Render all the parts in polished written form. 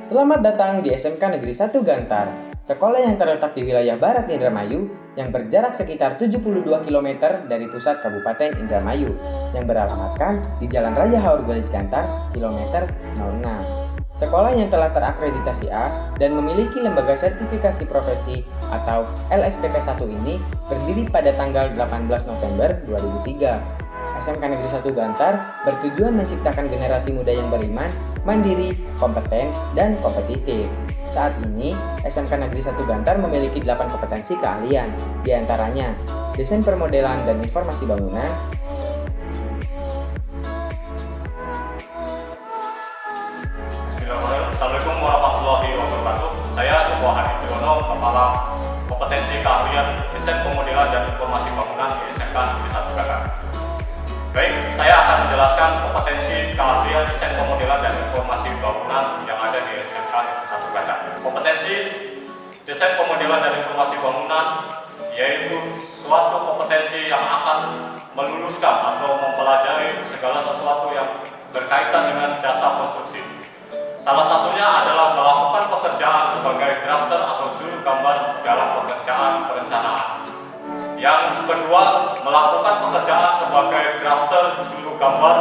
Selamat datang di SMK Negeri 1 Gantar, sekolah yang terletak di wilayah Barat Indramayu yang berjarak sekitar 72 km dari pusat Kabupaten Indramayu yang beralamatkan di Jalan Raya Haurgelis Gantar, kilometer 06. Sekolah yang telah terakreditasi A dan memiliki lembaga sertifikasi profesi atau LSPP 1 ini berdiri pada tanggal 18 November 2003. SMK Negeri 1 Gantar bertujuan menciptakan generasi muda yang beriman, mandiri, kompeten, dan kompetitif. Saat ini, SMK Negeri 1 Gantar memiliki 8 kompetensi keahlian, diantaranya desain permodelan dan informasi bangunan, Assalamualaikum warahmatullahi wabarakatuh. Saya Joko Hadi Triyono, Kepala Kompetensi Keahlian Desain Pemodelan dan Informasi Bangunan di SMK Negeri 1 Gantar. Baik, saya akan menjelaskan kompetensi keahlian desain pemodelan dan informasi bangunan yang ada di SMK Negeri 1 Gantar. Kompetensi desain pemodelan dan informasi bangunan yaitu suatu kompetensi yang akan meluluskan atau mempelajari segala sesuatu yang berkaitan dengan jasa konstruksi. Salah satunya adalah melakukan pekerjaan sebagai drafter atau juru gambar dalam pekerjaan perencanaan. Yang kedua, melakukan pekerjaan sebagai drafter juru gambar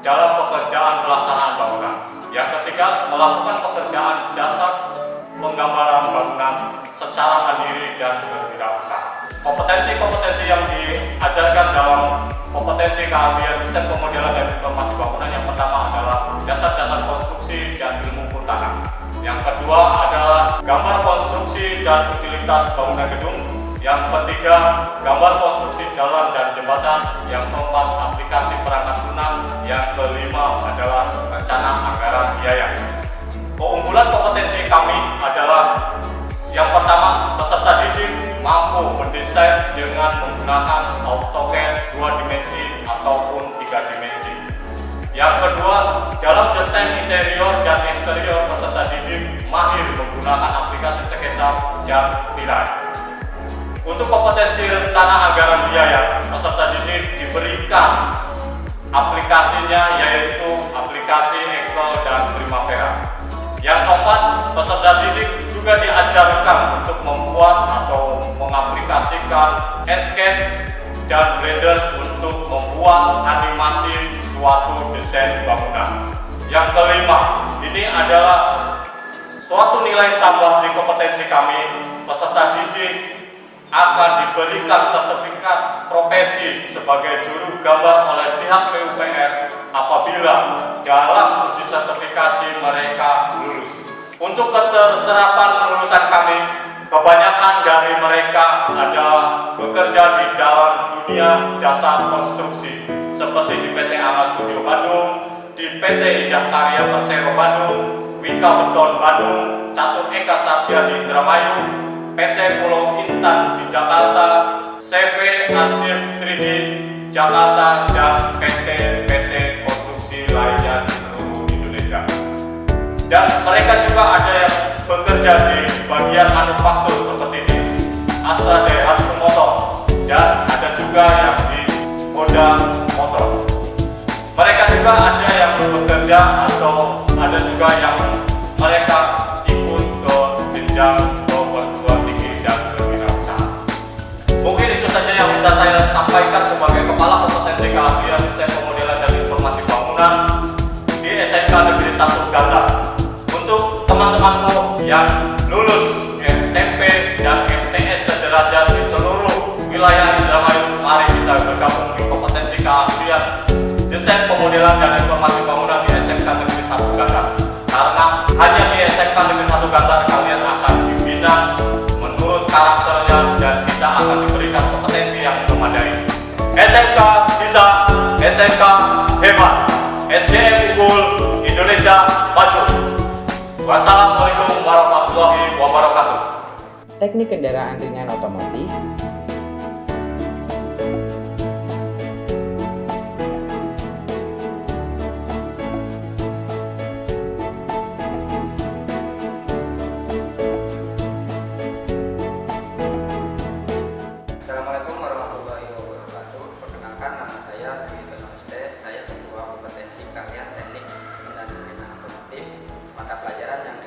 dalam pekerjaan pelaksanaan bangunan. Yang ketiga, melakukan pekerjaan jasa penggambaran bangunan secara mandiri dan berwirausaha. Kompetensi-kompetensi yang diajarkan dalam kompetensi keahlian desain pemodelan dan informasi bangunan yang pertama adalah dasar-dasar konstruksi dan ilmu tanah. Yang kedua adalah gambar konstruksi dan utilitas bangunan gedung. Yang ketiga, gambar konstruksi jalan dan jembatan. Yang keempat, aplikasi perangkat lunak. Yang kelima adalah rencana anggaran biaya. Keunggulan kompetensi kami adalah yang pertama, peserta didik mampu mendesain dengan menggunakan AutoCAD 2 dimensi ataupun 3 dimensi. Yang kedua, dalam desain interior dan eksterior, peserta didik mahir menggunakan aplikasi sketsa dan nilai. Untuk kompetensi rencana anggaran biaya, peserta didik diberikan aplikasinya yaitu aplikasi Excel dan Primavera. Yang keempat, peserta didik juga diajarkan untuk membuat atau mengaplikasikan Enscape dan Blender untuk membuat animasi suatu desain bangunan. Yang kelima, ini adalah suatu nilai tambah di kompetensi kami. Peserta didik akan diberikan sertifikat profesi sebagai juru gambar oleh pihak PUPR apabila dalam uji sertifikasi mereka lulus. Untuk keterserapan lulusan kami, kebanyakan dari mereka adalah bekerja di dalam dunia jasa konstruksi seperti di PT Ama Studio Bandung, di PT Indah Karya Persero Bandung, Wika Beton Bandung, Catur Eka Satya di Indramayu, PT Pulau Intan di Jakarta, CV Arsif 3D Jakarta, dan PT konstruksi lainnya di seluruh Indonesia. Dan mereka juga ada yang bekerja di bagian manufaktur seperti di Astra Daihatsu Motor, dan ada juga yang di Honda Motor. Mereka juga ada yang bekerja atau ada juga yang mereka ikut ke jenjang Mungkin itu saja yang bisa saya sampaikan sebagai Kepala Kompetensi Keahlian Desain Pemodelan dan Informasi Bangunan di SMK Negeri 1 Gantar. Untuk teman-temanku yang lulus SMP dan MTS sederajat di seluruh wilayah Indramayu, mari kita bergabung di kompetensi keahlian desain pemodelan dan informasi bangunan di SMK Negeri 1 Gantar. Karena hanya di SMK Negeri 1 Gantar kalian akan dibina menurut karakternya dan kita akan diberikan kompetensi yang memadai. SMK bisa, SMK hebat, SDM unggul, Indonesia maju. Wassalamualaikum warahmatullahi wabarakatuh. teknik kendaraan ringan otomotif, Assalamualaikum warahmatullahi wabarakatuh. Perkenalkan, nama saya Dwi Tonoste. Saya Ketua Kompetensi Keahlian Teknik dan Ringan Otomotif. Mata pelajaran yang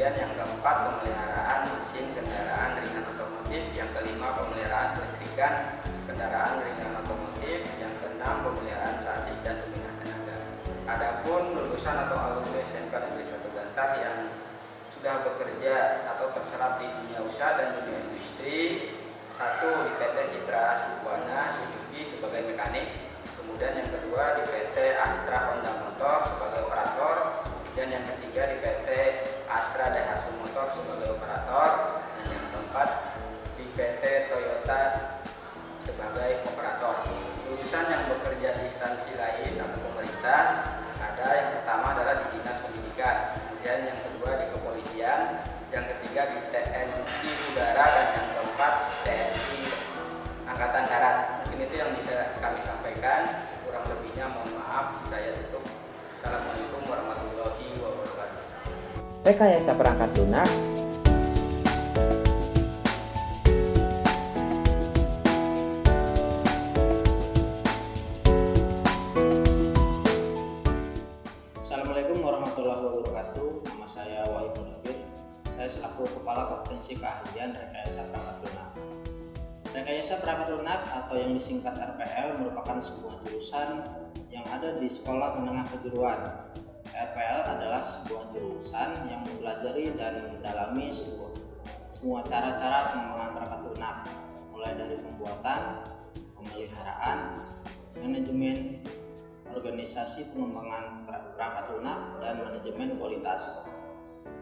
Kemudian yang keempat, pemeliharaan mesin kendaraan ringan otomotif. Yang kelima, pemeliharaan kelistrikan kendaraan ringan otomotif. Yang keenam, pemeliharaan sasis dan pembinaan tenaga. Adapun lulusan atau alumni SMK Negeri 1 Gantar yang sudah bekerja atau terserap di dunia usaha dan dunia industri, satu di PT Citra Sibuana Suzuki sebagai mekanik, kemudian yang kedua di PT Astra Honda Motor sebagai operator, dan yang ketiga di PT Astra Daihatsu Motor sebagai operator, dan yang keempat di PT Toyota sebagai operator. Lulusan yang bekerja di instansi lain atau pemerintah ada yang pertama adalah di Dinas Pendidikan, kemudian yang kedua di kepolisian, yang ketiga di TNI Udara, dan yang keempat TNI Angkatan Darat. Mungkin itu yang bisa kami sampaikan, kurang lebihnya mohon maaf. Saya tutup. Assalamualaikum warahmatullahi wabarakatuh. Rekayasa perangkat lunak. Assalamualaikum warahmatullahi wabarakatuh. Nama saya Wahid Munafir. Saya selaku Kepala Kompetensi Keahlian Rekayasa Perangkat Lunak. Rekayasa perangkat lunak atau yang disingkat RPL merupakan sebuah jurusan yang ada di Sekolah Menengah Kejuruan. RPL adalah sebuah jurusan yang mempelajari dan mendalami semua cara-cara pengembangan perangkat lunak, mulai dari pembuatan, pemeliharaan, manajemen, organisasi pengembangan perangkat lunak, dan manajemen kualitas.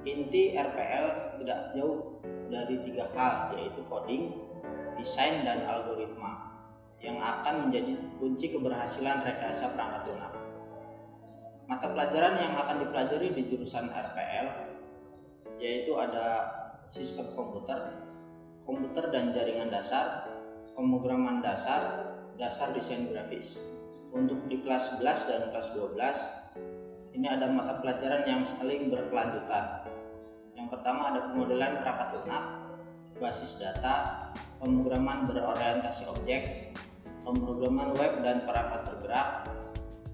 Inti RPL tidak jauh dari 3 hal, yaitu coding, desain, dan algoritma yang akan menjadi kunci keberhasilan rekayasa perangkat lunak. Mata pelajaran yang akan dipelajari di jurusan RPL yaitu ada sistem komputer dan jaringan dasar, pemrograman dasar, dasar desain grafis. Untuk di kelas 11 dan kelas 12 ini ada mata pelajaran yang saling berkelanjutan. Yang pertama ada pemodelan perangkat lunak, basis data, pemrograman berorientasi objek, pemrograman web dan perangkat bergerak,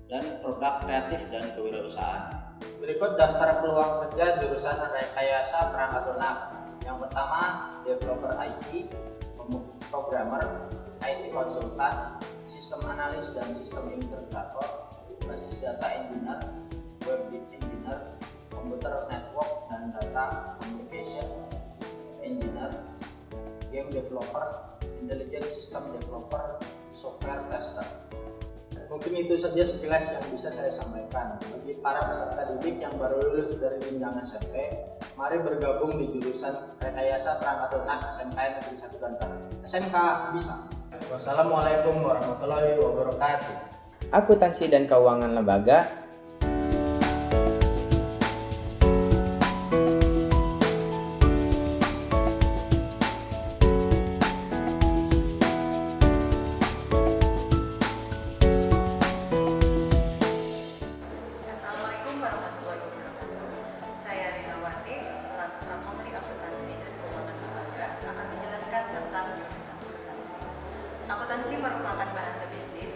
dan produk kreatif dan kewirausahaan. Berikut daftar peluang kerja jurusan rekayasa perangkat lunak. Yang pertama, developer IT, programmer, IT konsultan, sistem analis dan sistem integrator, basis data engineer, web engineer, computer network dan data communication engineer, game developer, intelligent system developer, software tester. Mungkin itu saja sekilas yang bisa saya sampaikan. Bagi para peserta didik yang baru lulus dari jenjang SMP, mari bergabung di jurusan Rekayasa Perangkat Lunak SMK Negeri 1 Gantar. SMK bisa. Wassalamualaikum warahmatullahi wabarakatuh. Akuntansi dan keuangan lembaga. Assalamualaikum warahmatullahi wabarakatuh. Saya Rinawati, selaku Prakomri Akuntansi dan Keuangan Lembaga, akan menjelaskan tentang jurusan akuntansi. Akuntansi merupakan bahasa bisnis.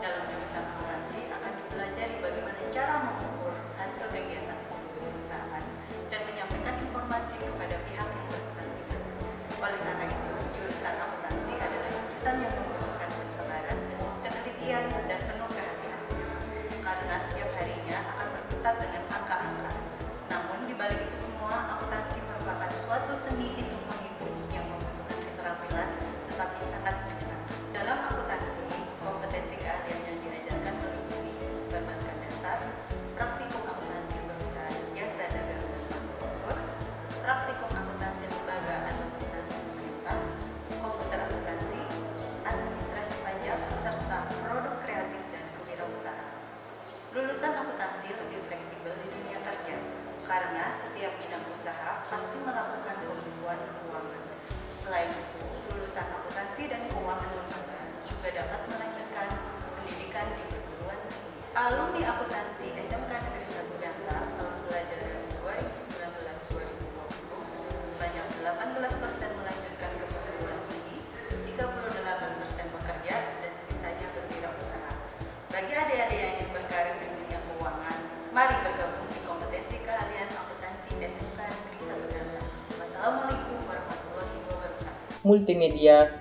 Dalam jurusan akuntansi akan dipelajari bagaimana cara mengukur hasil kegiatan perusahaan dan menyampaikan informasi kepada pihak yang berkepentingan. Oleh karena itu, jurusan akuntansi adalah jurusan yang membutuhkan kesabaran, ketelitian, dan penuh kehati-hatian. Karena setiap harinya akan berkutat dengan angka-angka. Namun di balik itu semua, akuntansi merupakan suatu seni hitung menghitung yang membutuhkan keterampilan tetapi sangat menyenangkan. Dalam akuntansi, kompetensi keahlian yang diajarkan meliputi perbankan dasar, praktikum akuntansi perusahaan, jasa dagang dan manufaktur, praktikum akuntansi lembaga atau instansi pemerintah, komputer akuntansi, administrasi pajak, serta produk kreatif dan kewirausahaan. Lulusan akuntansi lebih fleksibel di dunia kerja karena setiap bidang usaha pasti melakukan pembukuan keuangan. Selain itu, lulusan akuntansi dan keuangan lembaga juga dapat melanjutkan pendidikan di perguruan tinggi. Alumni akuntansi SMK Negeri 1 Gantar tahun pelajaran 2019-2020 sebanyak 18% melanjutkan ke perguruan tinggi, 38% bekerja, dan sisanya berwirausaha. Bagi adik-adik yang ingin berkarir di dunia keuangan, mari bergabung di kompetensi keahlian akuntansi SMK Negeri 1 multimedia.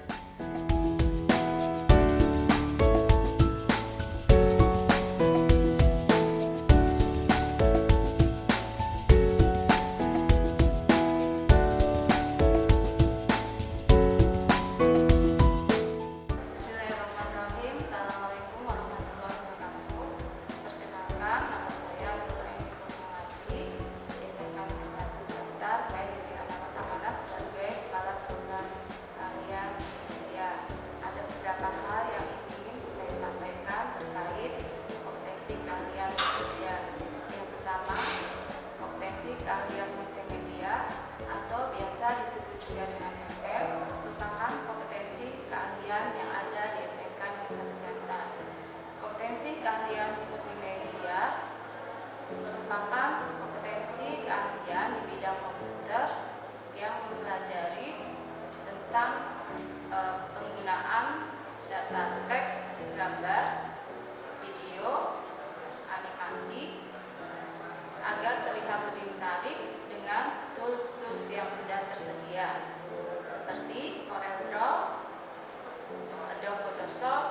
Bismillahirrahmanirrahim. Assalamualaikum warahmatullahi wabarakatuh. Perkenalkan, nama saya Nurul Kurniawati, SMK Negeri 1 Bantar. Saya diberi amanat amanah sebagai kepala program karya media. Ada beberapa hal yang ingin saya sampaikan terkait kompetensi keahlian multimedia. Yang pertama, kompetensi keahlian multimedia atau biasa disebut juga dengan MM merupakan kompetensi keahlian yang ada di SMK Negeri 1 Bantar. Kompetensi keahlian multimedia merupakan kompetensi keahlian di bidang komputer yang mempelajari tentang penggunaan data teks, gambar, video, animasi agar terlihat lebih menarik dengan tools-tools yang sudah tersedia seperti CorelDRAW, Adobe Photoshop,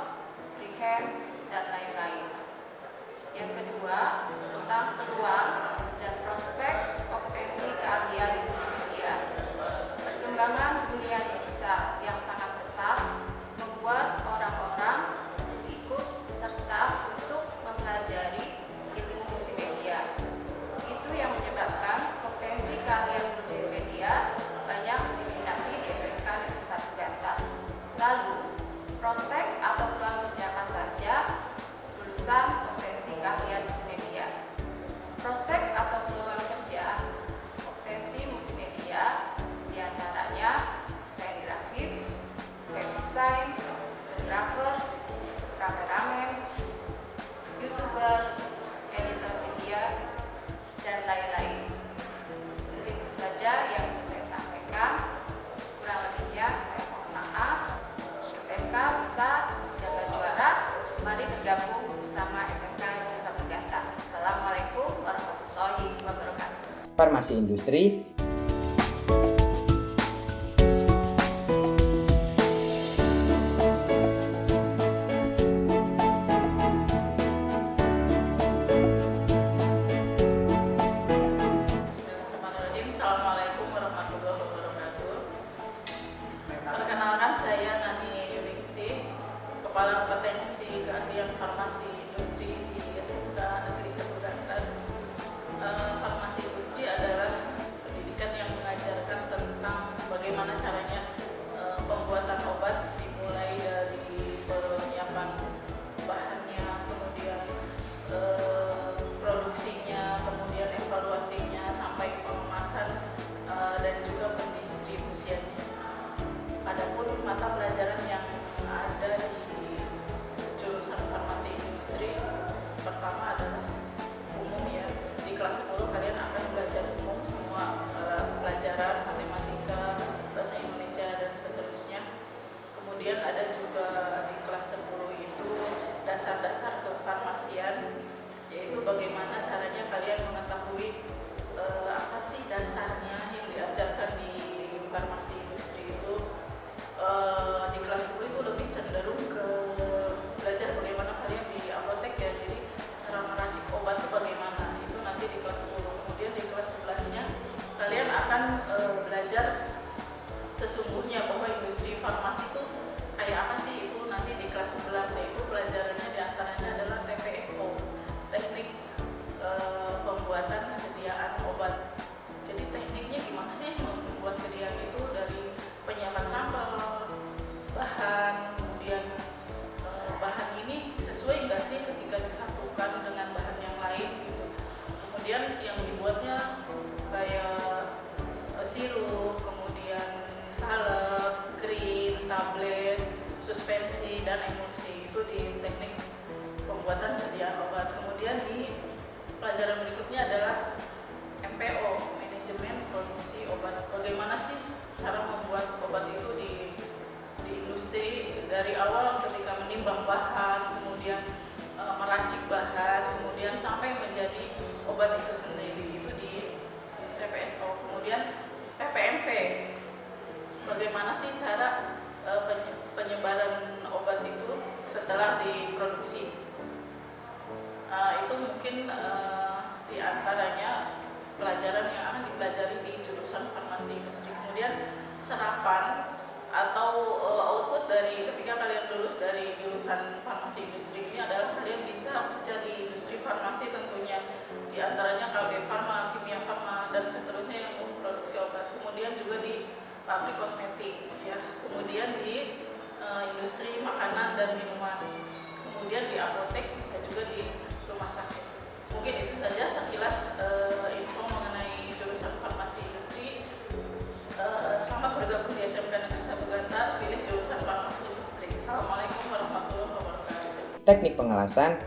Freehand, dan lain-lain. Yang kedua, tentang peluang dan prospek kompetensi keahlian multimedia. Perkembangan dunia digital yang sangat pesat membuat orang-orang ikut serta untuk mempelajari ilmu multimedia. Itu yang menyebabkan kompetensi keahlian multimedia banyak diminati di SMK Negeri 1 Bantar. Lalu, prospek atau peluang kerja apa saja lulusan kompetensi keahlian multimedia? Prospek atau peluang kerja kompetensi multimedia diantaranya desain grafis, web design, fotografer, kameramen, YouTuber, editor video, dan lain-lain. Mungkin itu saja yang bisa saya sampaikan. Kurang lebihnya saya mohon maaf. SMK bisa jaga juara. Mari bergabung bersama SMK Negeri 1 Bantar. Assalamualaikum warahmatullahi wabarakatuh. Farmasi industri. Bismillahirrahmanirrahim. Assalamualaikum warahmatullahi wabarakatuh. Perkenalkan, saya Nani Yuningsih, Kepala Kompetensi Keahlian Farmasi Industri di SMK Negeri 1 Bantar. Farmasi industri adalah pendidikan yang mengajarkan tentang bagaimana caranya pembuatan obat, dimulai dari penyiapan bahannya, kemudian produksinya, kemudian evaluasinya, sampai pengemasan dan juga pendistribusiannya. Adapun mata pelajaran yang ada di jurusan farmasi industri, pertama adalah umum ya. Di kelas 10 kalian akan belajar umum semua pelajaran matematika, bahasa Indonesia dan seterusnya. Kemudian ada juga di kelas 10 itu dasar-dasar kefarmasian, yaitu bagaimana caranya kalian mengetahui apa sih dasarnya yang diajarkan di farmasi industri itu. Di kelas 10 itu lebih cenderung ke belajar bagaimana kalian di apotek ya, jadi cara meracik obat itu bagaimana, itu nanti di kelas 10. Kemudian di kelas 11-nya kalian akan belajar sesungguhnya bahwa industri farmasi itu kayak apa sih, itu nanti di kelas 11, yaitu pelajarannya diantaranya adalah TPSO, teknik pembuatan sediaan obat. Jadi tekniknya gimana sih membuat sediaan itu, dari penyiapan sampel, bahan, kemudian bahan ini sesuai nggak sih ketika disatukan dengan bahan yang lain gitu. Kemudian yang dibuatnya kayak sirup, kemudian salep, krim, tablet, suspensi, dan emulsi, itu di teknik pembuatan sediaan obat. Kemudian di pelajaran berikutnya adalah MPO, manajemen produksi obat. Bagaimana sih cara membuat obat itu di industri, dari awal ketika menimbang bahan, kemudian meracik bahan, kemudian sampai menjadi obat itu sendiri, itu di TPSO. Kemudian PPMP, bagaimana sih cara antaranya Kalbe Farma, Kimia Farma, dan seterusnya yang memproduksi obat. Kemudian juga di pabrik kosmetik, ya. Kemudian di industri makanan dan minuman. Kemudian di apotek, bisa juga di rumah sakit. Mungkin itu saja sekilas info mengenai jurusan farmasi industri. Selamat bergabung di SMK Negeri 1 Gantar, pilih jurusan farmasi industri. Assalamualaikum warahmatullahi wabarakatuh. Teknik pengelasan.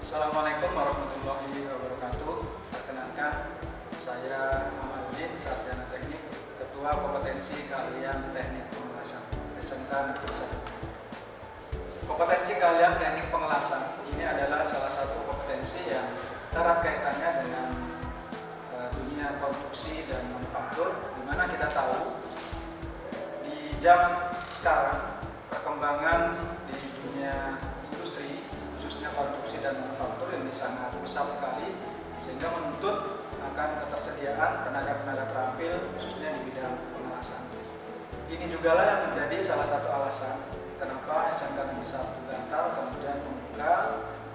Assalamualaikum warahmatullahi wabarakatuh. Perkenalkan, saya Amaludin, Sarjana Teknik, Ketua Kompetensi Keahlian Teknik Pengelasan SMK Negeri 1. Kompetensi keahlian teknik pengelasan ini adalah salah satu kompetensi yang erat kaitannya dengan dunia konstruksi dan manufaktur, di mana kita tahu di jam sekarang perkembangan di dunia industri, khususnya konstruksi dan manufaktur, ini sangat besar sekali, sehingga menuntut akan ketersediaan tenaga-tenaga terampil khususnya di bidang pengelasan. Ini juga lah yang menjadi salah satu alasan kenapa SMK Negeri 1 Gantar kemudian membuka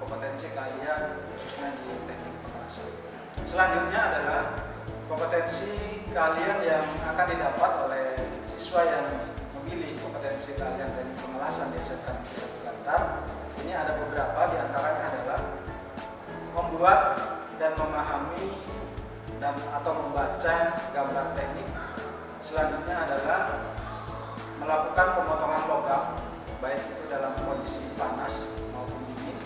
kompetensi keahlian khususnya di teknik pengelasan. Selanjutnya adalah kompetensi keahlian yang akan didapat oleh siswa yang memilih kompetensi keahlian teknik pengelasan di SMK Negeri 1 Gantar. Ini ada beberapa, diantaranya adalah membuat dan memahami dan atau membaca gambar teknik. Selanjutnya adalah melakukan pemotongan logam, baik itu dalam kondisi panas maupun dingin.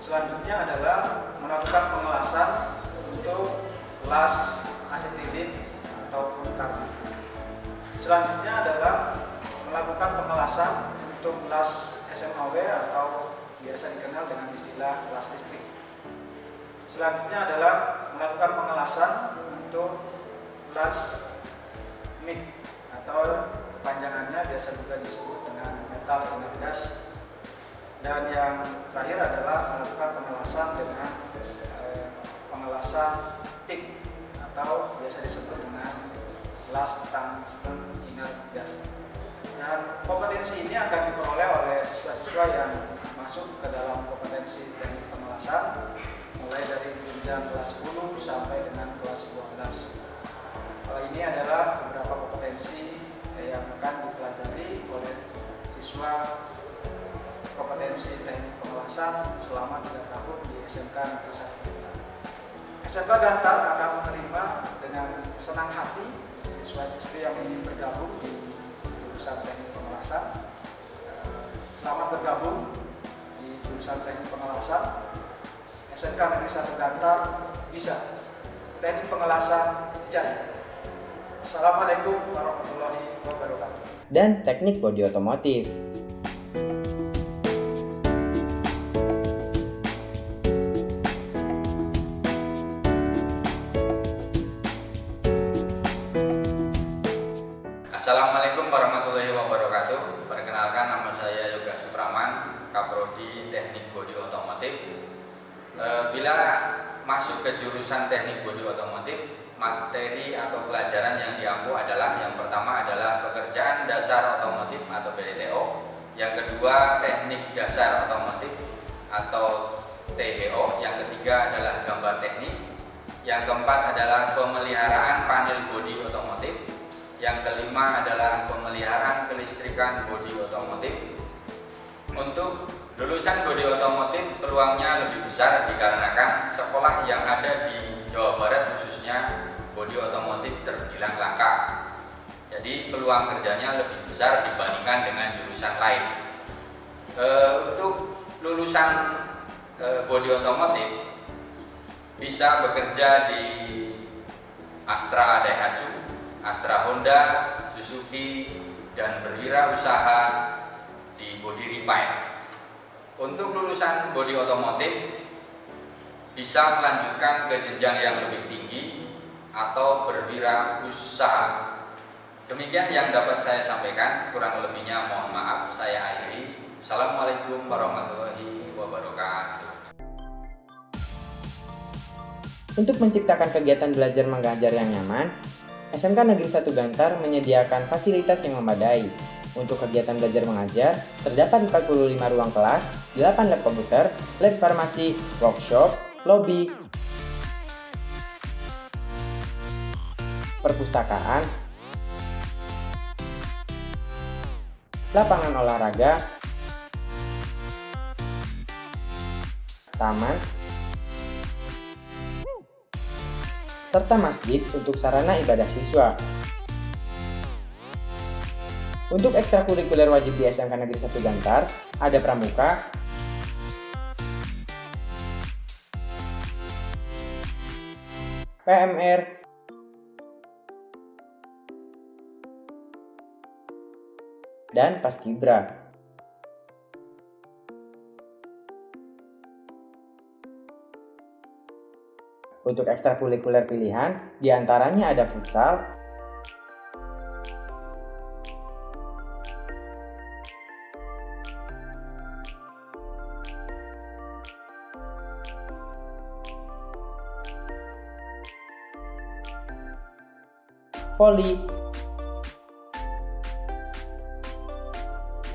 Selanjutnya adalah melakukan pengelasan untuk las asetilin ataupun karbon. Selanjutnya adalah melakukan pengelasan untuk las SMAW atau biasa dikenal dengan istilah las listrik. Selanjutnya adalah melakukan pengelasan untuk las MIG atau kepanjangannya biasa juga disebut dengan metal inert gas. Dan yang terakhir adalah melakukan pengelasan dengan pengelasan TIG atau biasa disebut dengan las tungsten inert gas. Dan kompetensi ini akan diperoleh oleh siswa-siswa yang masuk ke dalam kompetensi teknik pengelasan mulai dari jenjang kelas 10 sampai dengan kelas 12. Ini adalah beberapa kompetensi yang akan dipelajari oleh siswa kompetensi teknik pengelasan selama 3 tahun di SMK Negeri 1 Gantar. SMK Gantar akan menerima dengan senang hati siswa-siswi yang ingin bergabung di jurusan teknik pengelasan. Selamat bergabung di jurusan teknik pengelasan. SMK Negeri 1 Gantar bisa teknik pengelasan jadi. Assalamualaikum warahmatullahi wabarakatuh. Dan teknik bodi otomotif. Assalamualaikum warahmatullahi wabarakatuh. Perkenalkan, nama saya Yoga Supraman, Kaprodi Teknik Bodi Otomotif. Bila masuk ke jurusan teknik bodi otomotif, materi atau pelajaran yang diampu adalah yang pertama adalah pekerjaan dasar otomotif atau PDTO, yang kedua teknik dasar otomotif atau TDO, yang ketiga adalah gambar teknik, yang keempat adalah pemeliharaan panel bodi otomotif, yang kelima adalah pemeliharaan kelistrikan bodi otomotif. Untuk lulusan bodi otomotif peluangnya lebih besar dikarenakan sekolah yang ada di Jawa Barat khususnya bodi otomotif terbilang langka. Jadi peluang kerjanya lebih besar dibandingkan dengan jurusan lain. Untuk lulusan bodi otomotif bisa bekerja di Astra Daihatsu, Astra Honda, Suzuki, dan berwirausaha di Body Refine. Untuk lulusan bodi otomotif bisa melanjutkan ke jenjang yang lebih tinggi atau berwirausaha Demikian yang dapat saya sampaikan, kurang lebihnya mohon maaf, saya akhiri. Assalamualaikum warahmatullahi wabarakatuh. Untuk menciptakan kegiatan belajar mengajar yang nyaman, SMK Negeri 1 Gantar menyediakan fasilitas yang memadai. Untuk kegiatan belajar mengajar, terdapat 45 ruang kelas, 8 lab komputer, lab farmasi, workshop, lobby, perpustakaan, lapangan olahraga, taman, serta masjid untuk sarana ibadah siswa. Untuk ekstrakurikuler wajib di SMK Negeri 1 Gantar, ada pramuka, PMR, dan Paskibra. Untuk ekstrakurikuler pilihan, diantaranya ada futsal, voli,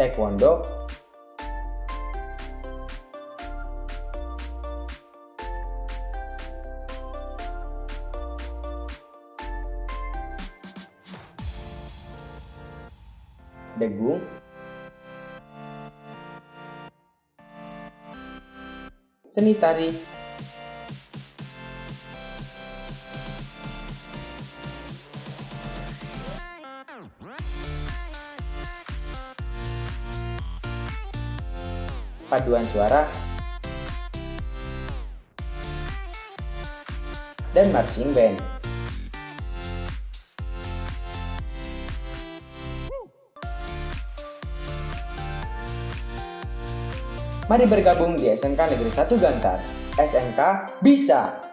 taekwondo, degung, seni tari, paduan suara, dan marching band. Mari bergabung di SMK Negeri 1 Gantar. SMK bisa!